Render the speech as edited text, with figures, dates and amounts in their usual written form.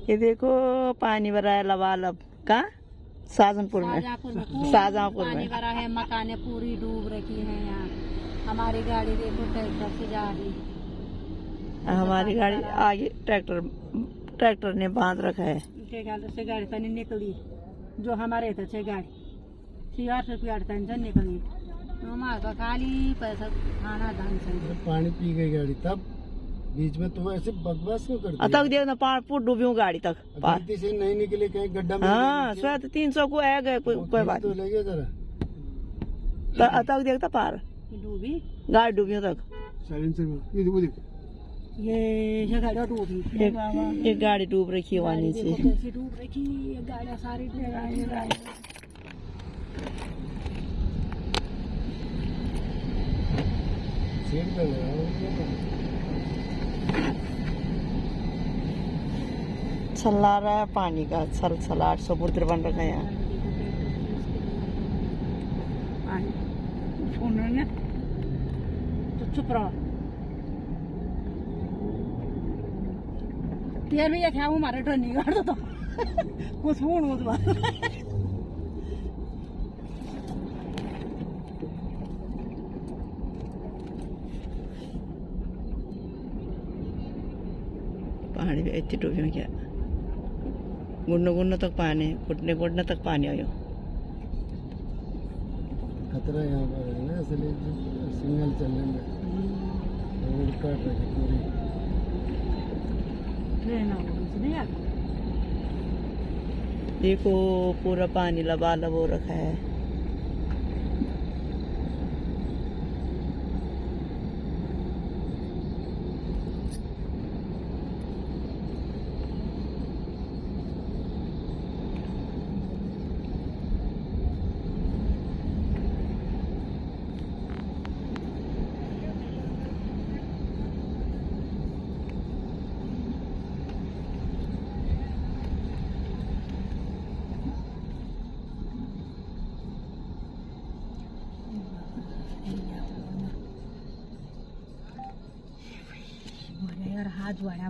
ये देखो पानी भरा है लबालब का शाहजहांपुर में। शाहजहांपुर पानी में भरा है, मकानें पूरी डूब रखी हैं यहाँ। हमारी गाड़ी देखो ट्रैक्टर से जा रही। हमारी गाड़ी आगे ट्रैक्टर ने बांध रखा है। ट्रैक्टर से गाड़ी तनी निकली जो हमारे थे से गाड़ी 6-8 रुपया निकली। हमारा खाली पैसा खाना दान से पानी पी गई गाड़ी तब बीच में तो ऐसे बकवास क्यों करती तक देख ना फुट डूबी हूँ गाड़ी तक पार। गलती से नहीं निकले कहीं गड्ढा में हाँ 300 को आ गए कोई बात तो ले गया जरा तक देखता पार डूबी गाड़ी डूबी हूँ तक। साइलेंसर में ये वो देख ये गाड़ी डूबी। एक गाड़ी डूब रखी है वहाँ नीचे। कैसी डूब रखी ये गाड़ियाँ सारी डूब रही। सेट कर लगा छल्ला रहा है पानी का छलाट समुद्र बन रखा है यहाँ। फोन ने तो चुप रहो। तेर भी क्या हमारे ट्रेनिंग कर दो कुछ फोन मत बात। पहाड़ी में इतनी डूबी में क्या गुन्नो तक पानी घुटने तक पानी आयो। खतरा यहाँ पर है ना इसलिए सिग्नल चलने में रोड कट रही पूरी ट्रेन नहीं देखो पूरा पानी लबालब हो रखा है। यार हाथ जोड़ा